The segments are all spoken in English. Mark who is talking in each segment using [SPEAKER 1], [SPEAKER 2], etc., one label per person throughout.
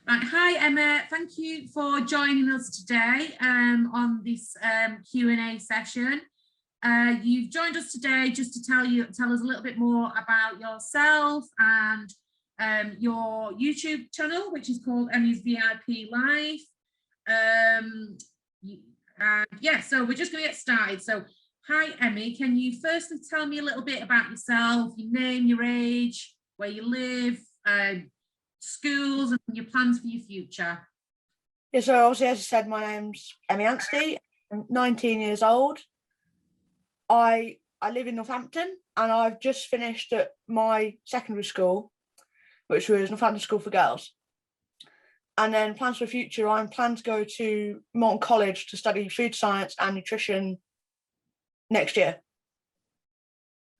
[SPEAKER 1] Right. Hi, Emma. Thank you for joining us today on this Q&A session. You've joined us today just to tell us a little bit more about yourself and your YouTube channel, which is called Emmy's VIP Life. Yeah, so we're just going to get started. So, hi, Emmy. Can you firstly tell me a little bit about yourself, your name, your age, where you live, schools, and your plans for your future?
[SPEAKER 2] Yeah, so obviously, as I said, my name's Emmy. I'm 19 years old. I live in Northampton, and I've just finished at my secondary school, which was Northampton School for Girls. And then plans for the future, I plan to go to Morton College to study food science and nutrition next year.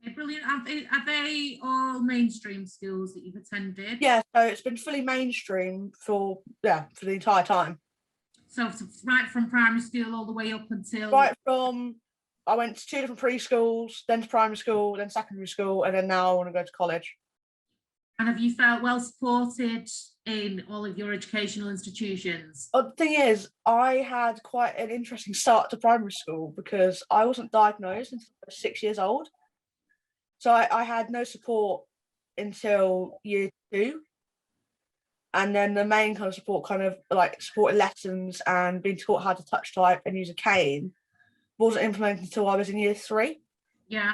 [SPEAKER 1] Okay, brilliant. Are they all mainstream schools that you've attended?
[SPEAKER 2] Yeah, so it's been fully mainstream for the entire time.
[SPEAKER 1] So right from primary school all the way up until...
[SPEAKER 2] I went to 2 different preschools, then to primary school, then secondary school, and then now I want to go to college.
[SPEAKER 1] And have you felt well supported in all of your educational institutions?
[SPEAKER 2] The thing is, I had quite an interesting start to primary school because I wasn't diagnosed until I was 6 years old. So I had no support until year 2. And then the main kind of support, kind of like supported lessons and being taught how to touch type and use a cane, wasn't implemented until I was in year 3.
[SPEAKER 1] Yeah.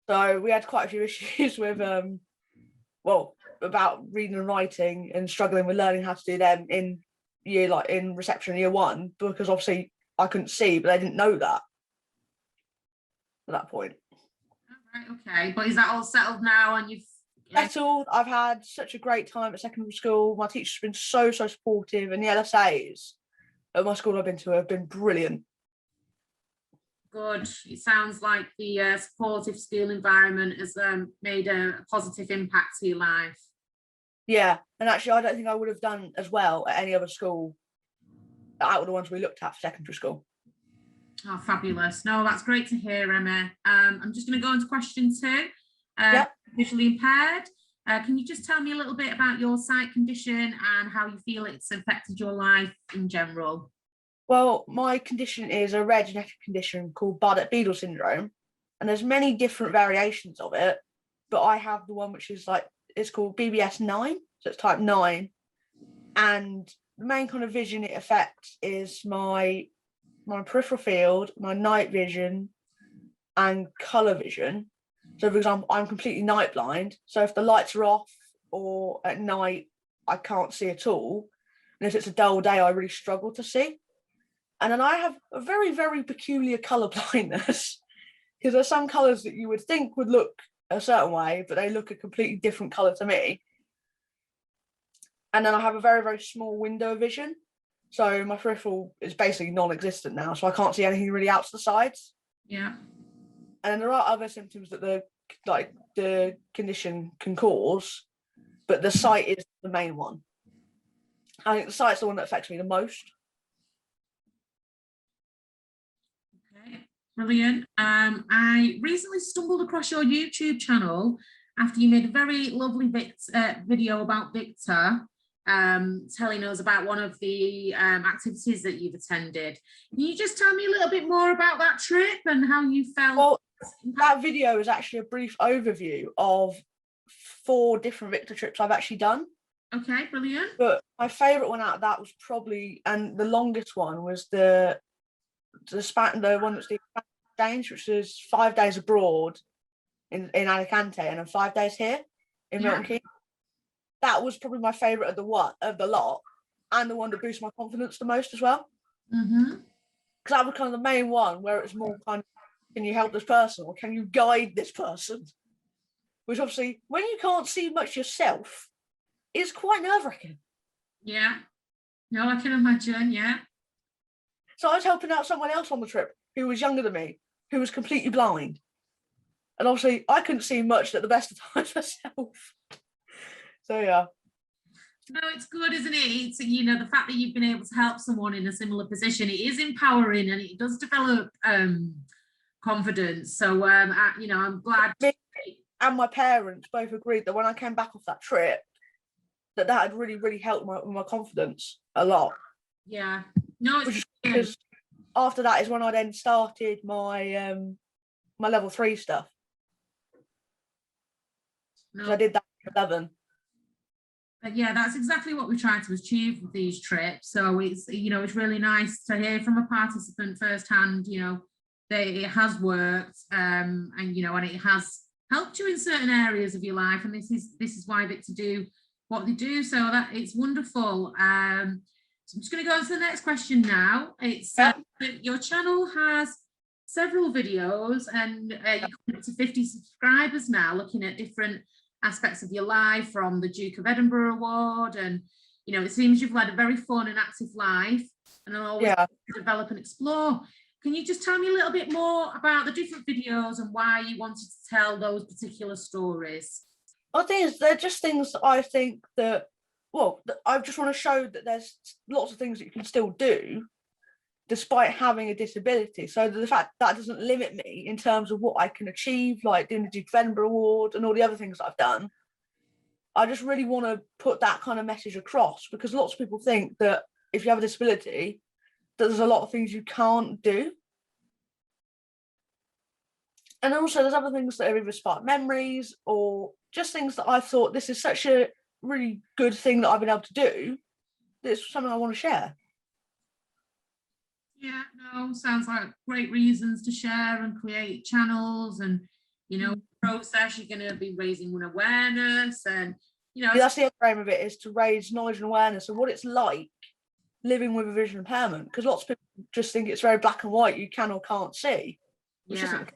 [SPEAKER 2] So we had quite a few issues with, about reading and writing and struggling with learning how to do them in reception year 1, because obviously I couldn't see, but they didn't know that at that point.
[SPEAKER 1] Right, okay, but is that all settled now and you've
[SPEAKER 2] settled? I've had such a great time at secondary school. My teachers have been so supportive, and the LSAs at my school I've been to have been brilliant.
[SPEAKER 1] Good. It sounds like the supportive school environment has made a positive impact to your life. Yeah,
[SPEAKER 2] and actually I don't think I would have done as well at any other school out of the ones we looked at for secondary school.
[SPEAKER 1] Oh, fabulous. No, that's great to hear, Emma. I'm just going to go into question 2.
[SPEAKER 2] Yep.
[SPEAKER 1] Visually impaired. Can you just tell me a little bit about your sight condition and how you feel it's affected your life in general?
[SPEAKER 2] Well, my condition is a rare genetic condition called Bardet-Biedl syndrome, and there's many different variations of it, but I have the one which is it's called BBS 9, so it's type 9, and the main kind of vision it affects is my peripheral field, my night vision, and colour vision. So, for example, I'm completely night blind, so if the lights are off or at night, I can't see at all, and if it's a dull day, I really struggle to see. And then I have a very, very peculiar colour blindness, because there's some colours that you would think would look a certain way, but they look a completely different colour to me. And then I have a very, very small window of vision. So my peripheral is basically non-existent now, so I can't see anything really out to the sides.
[SPEAKER 1] Yeah.
[SPEAKER 2] And then there are other symptoms that the condition can cause, but the sight is the main one. I think the sight's the one that affects me the most.
[SPEAKER 1] Okay, brilliant. I recently stumbled across your YouTube channel after you made a very lovely video about VICTA, telling us about one of the activities that you've attended. Can you just tell me a little bit more about that trip and how you felt?
[SPEAKER 2] Well, that video is actually a brief overview of 4 different VICTA trips I've actually done.
[SPEAKER 1] Okay, brilliant.
[SPEAKER 2] But my favourite one out of that was probably, and the longest one was the one that's the exchange, which is 5 days abroad in Alicante and then 5 days here in Milton Keynes. That was probably my favourite of the lot, and the one that boosted my confidence the most as well. Because that was kind of the main one where it was more kind of, can you help this person or can you guide this person? Which obviously, when you can't see much yourself, is quite nerve-wracking.
[SPEAKER 1] Yeah. No, I can imagine, yeah.
[SPEAKER 2] So I was helping out someone else on the trip who was younger than me, who was completely blind. And obviously, I couldn't see much at the best of times myself. So, yeah.
[SPEAKER 1] No, it's good, isn't it? It's, the fact that you've been able to help someone in a similar position, it is empowering and it does develop confidence. So, I'm glad.
[SPEAKER 2] Me and my parents both agreed that when I came back off that trip, that had really helped my confidence a lot.
[SPEAKER 1] Yeah. No, it's
[SPEAKER 2] because after that is when I then started my my level 3 stuff. So I did that at 11.
[SPEAKER 1] Yeah, that's exactly what we try to achieve with these trips. So it's, you know, it's really nice to hear from a participant firsthand, you know, that it has worked, and you know, and it has helped you in certain areas of your life. And this is why VICTA do what they do. So that it's wonderful. So I'm just going to go on to the next question now. It's your channel has several videos, and you're coming up to 50 subscribers now, looking at different aspects of your life, from the Duke of Edinburgh Award, and you know, it seems you've led a very fun and active life, and always develop and explore. Can you just tell me a little bit more about the different videos and why you wanted to tell those particular stories?
[SPEAKER 2] I think they're just things that I think that, well, I just want to show that there's lots of things that you can still do despite having a disability. So the fact that doesn't limit me in terms of what I can achieve, like doing the Duke of Edinburgh Award and all the other things that I've done. I just really want to put that kind of message across, because lots of people think that if you have a disability, there's a lot of things you can't do. And also there's other things that have either sparked memories or just things that I thought, this is such a really good thing that I've been able to do, that it's something I want to share.
[SPEAKER 1] Yeah, no, sounds like great reasons to share and create channels, and you know, process, you're going to be raising awareness, and you know,
[SPEAKER 2] that's the other aim of it, is to raise knowledge and awareness of what it's like living with a vision impairment, because lots of people just think it's very black and white, you can or can't see, which isn't the case.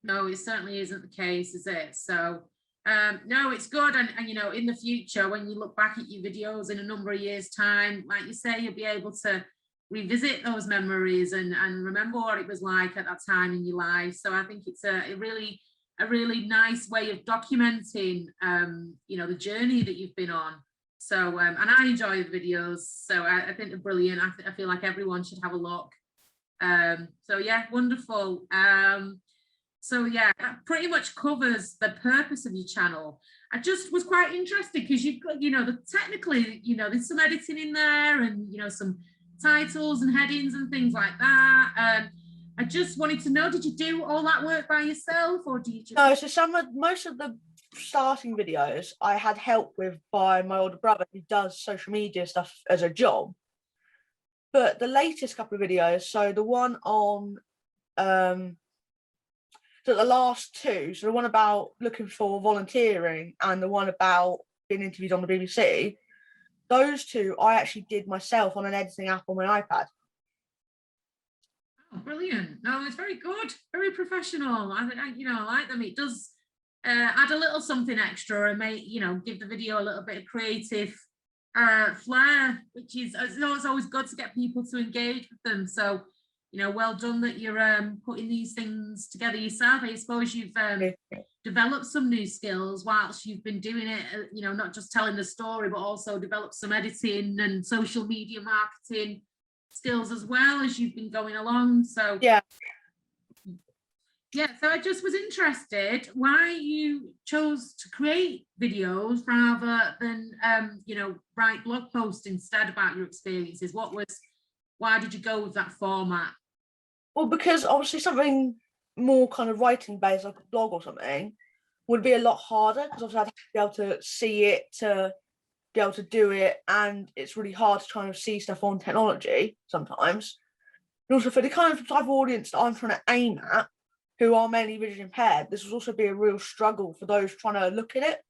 [SPEAKER 1] No, it certainly isn't the case, is it? So no, it's good. And you know, in the future, when you look back at your videos in a number of years' time, like you say, you'll be able to revisit those memories and remember what it was like at that time in your life. So I think it's a really nice way of documenting you know, the journey that you've been on. So and I enjoy the videos, so I think they're brilliant. I feel like everyone should have a look. So yeah, wonderful. So yeah, that pretty much covers the purpose of your channel. I just was quite interested because you've got, you know, technically, you know, there's some editing in there, and you know, some titles and headings and things like that. I just wanted to know, did you do all that work by yourself, or do you just...
[SPEAKER 2] No, so most of the starting videos I had help with by my older brother, who does social media stuff as a job. But the latest couple of videos, so the one on so the last two, so the one about looking for volunteering and the one about being interviewed on the BBC, those two I actually did myself on an editing app on my iPad.
[SPEAKER 1] Oh, brilliant. No, it's very good, very professional. You know, I like them. It does add a little something extra and make, you know, give the video a little bit of creative flair, which is, it's always good to get people to engage with them. So, you know, well done that you're putting these things together yourself. I suppose you've developed some new skills whilst you've been doing it, you know, not just telling the story, but also developed some editing and social media marketing skills as well as you've been going along. So
[SPEAKER 2] yeah,
[SPEAKER 1] so I just was interested why you chose to create videos rather than you know, write blog posts instead about your experiences. Why did you go with that format?
[SPEAKER 2] Well, because obviously something more kind of writing based, like a blog or something, would be a lot harder, because obviously I'd have to be able to see it to be able to do it, and it's really hard to try and see stuff on technology sometimes. And also for the kind of type of audience that I'm trying to aim at, who are mainly vision impaired, this will also be a real struggle for those trying to look at it.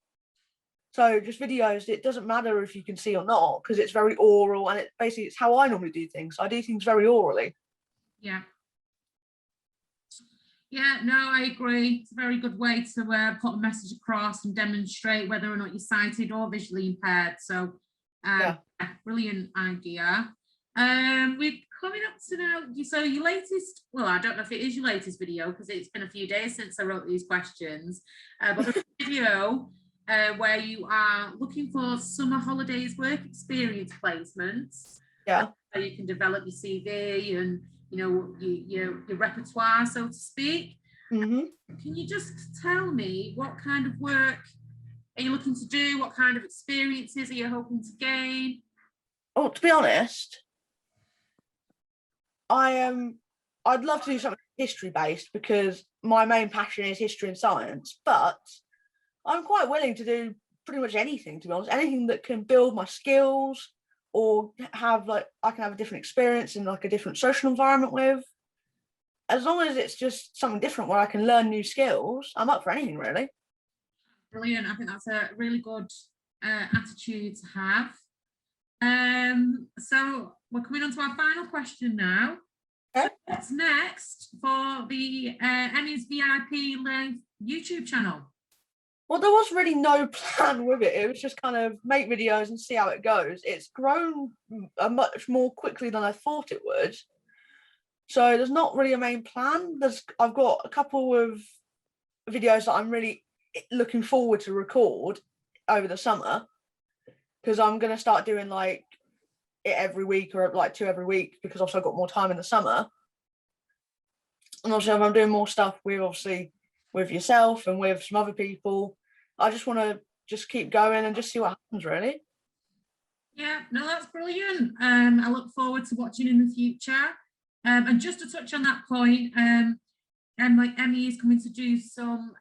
[SPEAKER 2] So just videos, it doesn't matter if you can see or not, because it's very oral, and it's how I normally do things. I do things very orally.
[SPEAKER 1] Yeah. Yeah, no, I agree. It's a very good way to put a message across and demonstrate whether or not you're sighted or visually impaired. So, brilliant idea. We're coming up to now. So your latest, well, I don't know if it is your latest video because it's been a few days since I wrote these questions, but the video where you are looking for summer holidays work experience placements.
[SPEAKER 2] Yeah.
[SPEAKER 1] So you can develop your CV and, you know, your repertoire, so to speak.
[SPEAKER 2] Mm-hmm.
[SPEAKER 1] Can you just tell me what kind of work are you looking to do? What kind of experiences are you hoping to gain?
[SPEAKER 2] Oh, to be honest, I'd love to do something history based because my main passion is history and science, but I'm quite willing to do pretty much anything, to be honest, anything that can build my skills or have like I can have a different experience in like a different social environment with. As long as it's just something different where I can learn new skills, I'm up for anything really.
[SPEAKER 1] Brilliant. I think that's a really good attitude to have. So we're coming on to our final question now.
[SPEAKER 2] Okay.
[SPEAKER 1] So what's next for the Emmy's VIP Live YouTube channel?
[SPEAKER 2] Well, there was really no plan with it. It was just kind of make videos and see how it goes. It's grown much more quickly than I thought it would. So there's not really a main plan. I've got a couple of videos that I'm really looking forward to record over the summer because I'm going to start doing like it every week or like 2 every week because also I've got more time in the summer. And also if I'm doing more stuff with yourself and with some other people, I just want to just keep going and just see what happens really.
[SPEAKER 1] Yeah, no, that's brilliant. I look forward to watching in the future. And just to touch on that point, and like Emmy is coming to do some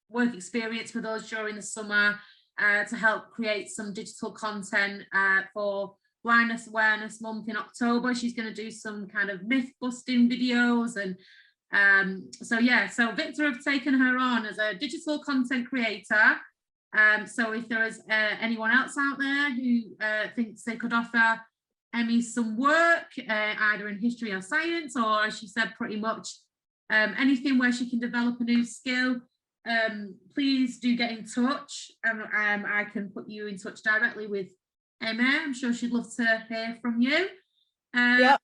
[SPEAKER 1] work experience with us during the summer to help create some digital content for Blindness Awareness Month in October. She's going to do some kind of myth busting videos, and so VICTA have taken her on as a digital content creator. So if there is anyone else out there who thinks they could offer Emmy some work, either in history or science, or as she said, pretty much anything where she can develop a new skill, please do get in touch, and I can put you in touch directly with Emma. I'm sure she'd love to hear from you.
[SPEAKER 2] Yeah.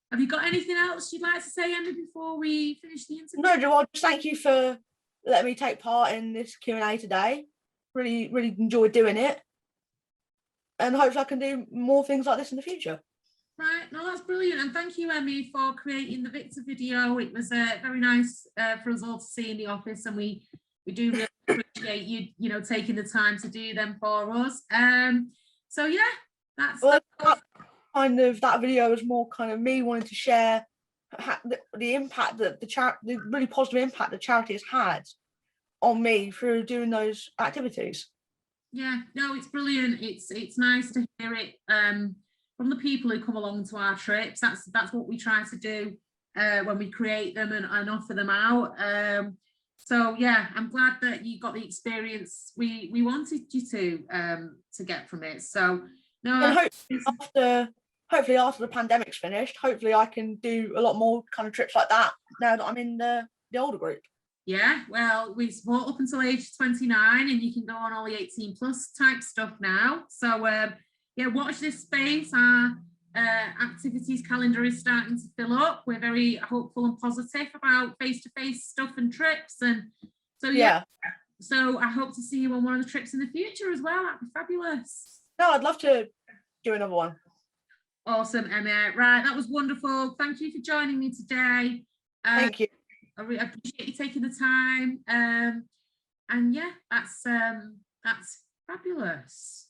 [SPEAKER 1] Have you got anything else you'd like to say, Emma, before we finish the interview?
[SPEAKER 2] No, Joel, just thank you for letting me take part in this Q&A today. Really, really enjoyed doing it. And hopefully I can do more things like this in the future.
[SPEAKER 1] Right, no, that's brilliant. And thank you, Emmy, for creating the VICTA video. It was very nice for us all to see in the office, and we do really appreciate you taking the time to do them for us. So yeah, that's
[SPEAKER 2] that video was more kind of me wanting to share the impact that the really positive impact the charity has had on me through doing those activities.
[SPEAKER 1] Yeah, no, it's brilliant. It's nice to hear it from the people who come along to our trips. That's what we try to do when we create them and offer them out. So yeah, I'm glad that you got the experience we wanted you to get from it. So no,
[SPEAKER 2] and hopefully after the pandemic's finished, hopefully I can do a lot more kind of trips like that now that I'm in the older group.
[SPEAKER 1] Yeah, well, we support up until age 29, and you can go on all the 18 plus type stuff now. So yeah, watch this space. Our activities calendar is starting to fill up. We're very hopeful and positive about face-to-face stuff and trips. And so yeah, so I hope to see you on one of the trips in the future as well. That'd be fabulous.
[SPEAKER 2] No, I'd love to do another one.
[SPEAKER 1] Awesome, Emma. Right, that was wonderful. Thank you for joining me today.
[SPEAKER 2] Thank you.
[SPEAKER 1] I really appreciate you taking the time. And yeah, that's fabulous.